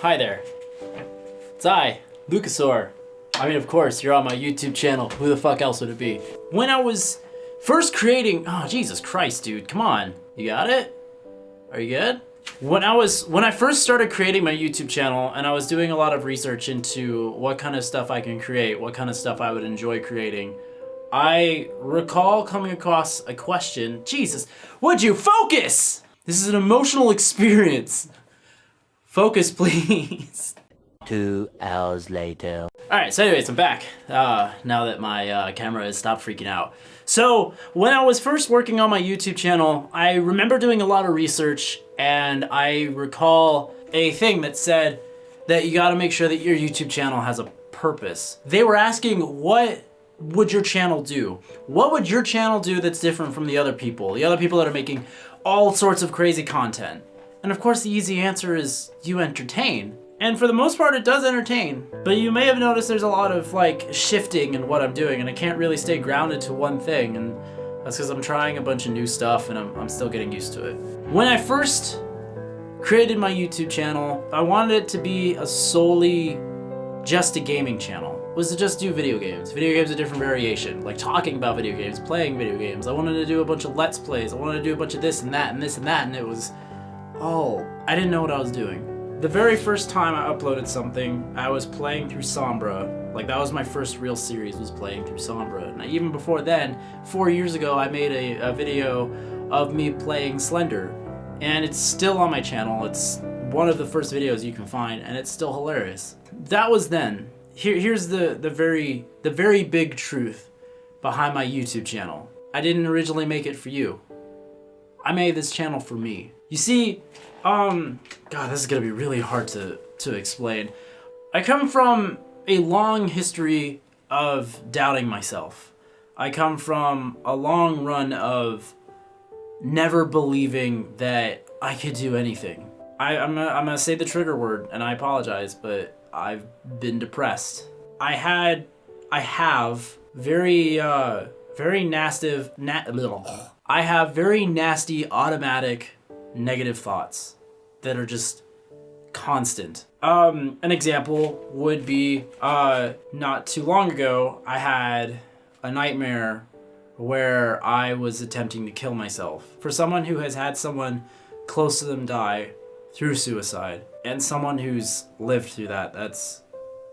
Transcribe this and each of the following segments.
Hi there. It's I, Lucasoar. I mean, of course, you're on my YouTube channel. Who the fuck else would it be? When I was first creating, oh, Jesus Christ, dude, come on. You got it? Are you good? When I first started creating my YouTube channel and I was doing a lot of research into what kind of stuff I can create, what kind of stuff I would enjoy creating, I recall coming across a question. Jesus, would you focus? This is an emotional experience. Focus, please. 2 hours later. Alright, so anyways, I'm back, now that my camera has stopped freaking out. So, when I was first working on my YouTube channel, I remember doing a lot of research, and I recall a thing that said that you gotta make sure that your YouTube channel has a purpose. They were asking, what would your channel do? What would your channel do that's different from the other people? The other people that are making all sorts of crazy content. And of course the easy answer is you entertain. And for the most part it does entertain. But you may have noticed there's a lot of like shifting in what I'm doing and I can't really stay grounded to one thing, and that's because I'm trying a bunch of new stuff and I'm still getting used to it. When I first created my YouTube channel, I wanted it to be a solely just a gaming channel. Was to just do video games. Video games a different variation, like talking about video games, playing video games. I wanted to do a bunch of Let's Plays. I wanted to do a bunch of this and that and this and that, and it was all, I didn't know what I was doing. The very first time I uploaded something, I was playing through Sombra. Like that was my first real series, was playing through Sombra. And even before then, 4 years ago, I made a video of me playing Slender. And it's still on my channel. It's one of the first videos you can find, and it's still hilarious. That was then. Here's the very big truth behind my YouTube channel. I didn't originally make it for you. I made this channel for me. You see, God, this is gonna be really hard to explain. I come from a long history of doubting myself. I come from a long run of never believing that I could do anything. I'm gonna say the trigger word, and I apologize, but I've been depressed. I have very nasty automatic negative thoughts that are just constant. An example would be, not too long ago, I had a nightmare where I was attempting to kill myself. For someone who has had someone close to them die through suicide, and someone who's lived through that, that's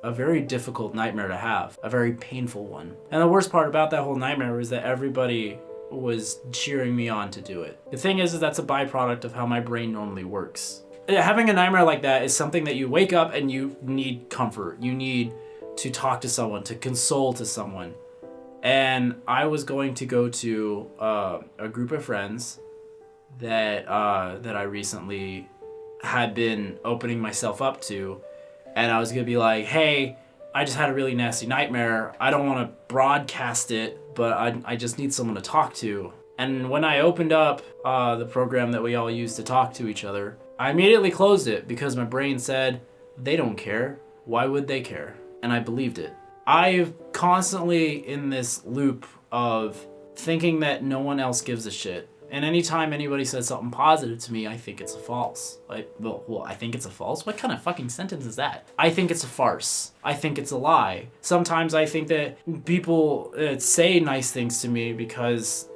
a very difficult nightmare to have, a very painful one. And the worst part about that whole nightmare was that everybody was cheering me on to do it. The thing is that's a byproduct of how my brain normally works. Having a nightmare like that is something that you wake up and you need comfort. You need to talk to someone, to console to someone. And I was going to go to a group of friends that I recently had been opening myself up to, and I was gonna be like, hey, I just had a really nasty nightmare. I don't want to broadcast it, but I just need someone to talk to. And when I opened up the program that we all use to talk to each other, I immediately closed it because my brain said, they don't care. Why would they care? And I believed it. I'm constantly in this loop of thinking that no one else gives a shit. And anytime anybody says something positive to me, I think it's a false. Well, I think it's a false? What kind of fucking sentence is that? I think it's a farce. I think it's a lie. Sometimes I think that people say nice things to me because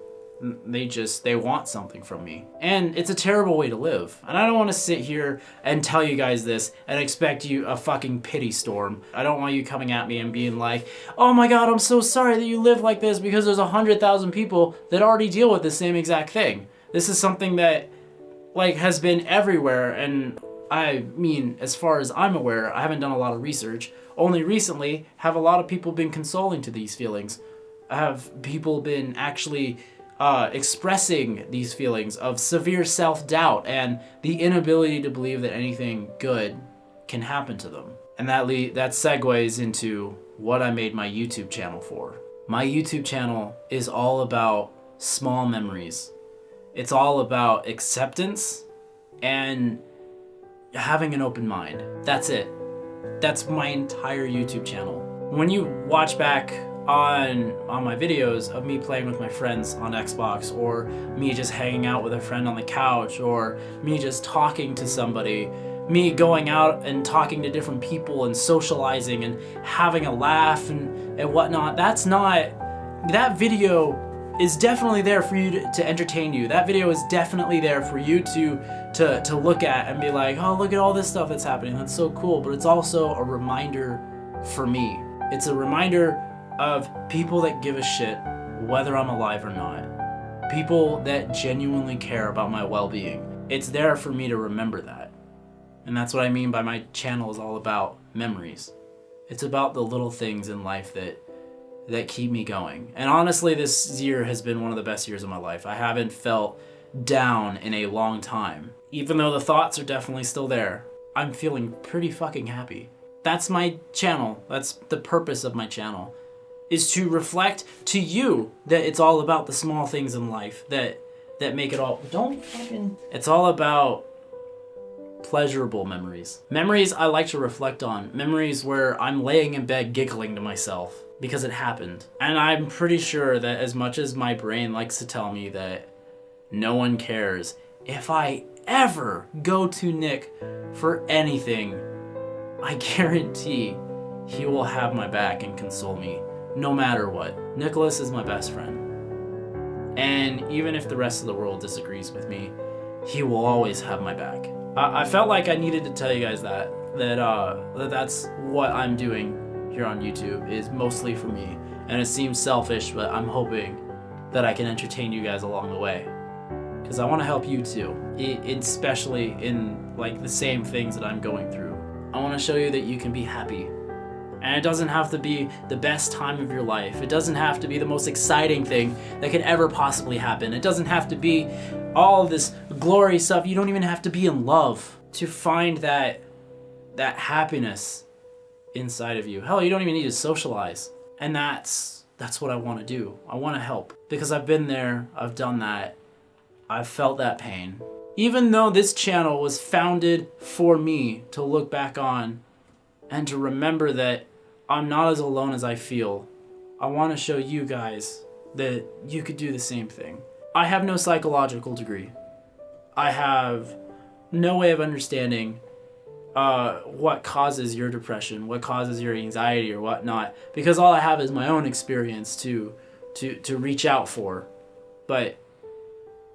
they want something from me. And it's a terrible way to live. And I don't want to sit here and tell you guys this and expect you a fucking pity storm. I don't want you coming at me and being like, oh my god, I'm so sorry that you live like this, because there's 100,000 people that already deal with the same exact thing. This is something that like has been everywhere, and I mean, as far as I'm aware, I haven't done a lot of research. Only recently have a lot of people been consoling to these feelings. Have people been actually expressing these feelings of severe self-doubt and the inability to believe that anything good can happen to them. And that segues into what I made my YouTube channel for. My YouTube channel is all about small memories. It's all about acceptance and having an open mind. That's it. That's my entire YouTube channel. When you watch back on my videos of me playing with my friends on Xbox, or me just hanging out with a friend on the couch, or me just talking to somebody me going out and talking to different people and socializing and having a laugh and whatnot. That's not, that video is definitely there for you to entertain you. That video is definitely there for you to look at and be like, oh, look at all this stuff that's happening. That's so cool. But it's also a reminder for me. It's a reminder of people that give a shit whether I'm alive or not. People that genuinely care about my well-being. It's there for me to remember that. And that's what I mean by my channel is all about memories. It's about the little things in life that keep me going. And honestly, this year has been one of the best years of my life. I haven't felt down in a long time. Even though the thoughts are definitely still there, I'm feeling pretty fucking happy. That's my channel. That's the purpose of my channel, is to reflect to you that it's all about the small things in life that make it all. Don't fucking. It's all about pleasurable memories. Memories I like to reflect on. Memories where I'm laying in bed giggling to myself because it happened. And I'm pretty sure that as much as my brain likes to tell me that no one cares, if I ever go to Nick for anything, I guarantee he will have my back and console me no matter what. Nicholas is my best friend. And even if the rest of the world disagrees with me, he will always have my back. I felt like I needed to tell you guys that's what I'm doing here on YouTube, is mostly for me. And it seems selfish, but I'm hoping that I can entertain you guys along the way. Because I want to help you too, especially in like the same things that I'm going through. I want to show you that you can be happy. And it doesn't have to be the best time of your life. It doesn't have to be the most exciting thing that could ever possibly happen. It doesn't have to be all of this glory stuff. You don't even have to be in love to find that happiness inside of you. Hell, you don't even need to socialize. And that's what I want to do. I want to help. Because I've been there, I've done that, I've felt that pain. Even though this channel was founded for me to look back on and to remember that I'm not as alone as I feel, I want to show you guys that you could do the same thing. I have no psychological degree. I have no way of understanding what causes your depression, what causes your anxiety or whatnot, because all I have is my own experience to reach out for. But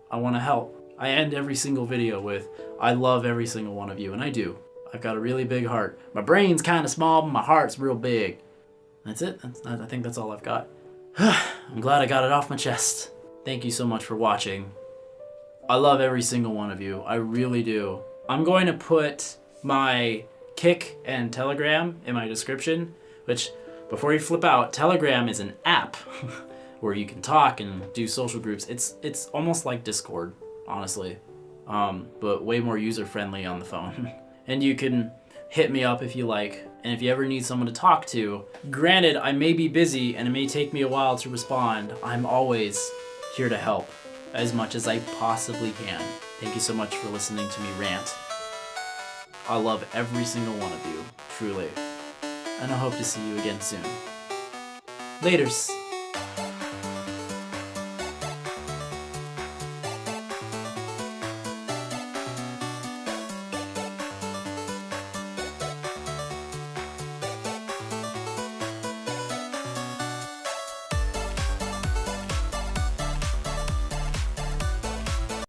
I want to help. I end every single video with, I love every single one of you, and I do. I've got a really big heart. My brain's kind of small, but my heart's real big. That's it. I think that's all I've got. I'm glad I got it off my chest. Thank you so much for watching. I love every single one of you. I really do. I'm going to put my Kick and Telegram in my description, which, before you flip out, Telegram is an app where you can talk and do social groups. It's almost like Discord, honestly, but way more user-friendly on the phone. And you can hit me up if you like. And if you ever need someone to talk to, granted, I may be busy and it may take me a while to respond, I'm always here to help as much as I possibly can. Thank you so much for listening to me rant. I love every single one of you, truly. And I hope to see you again soon. Laters.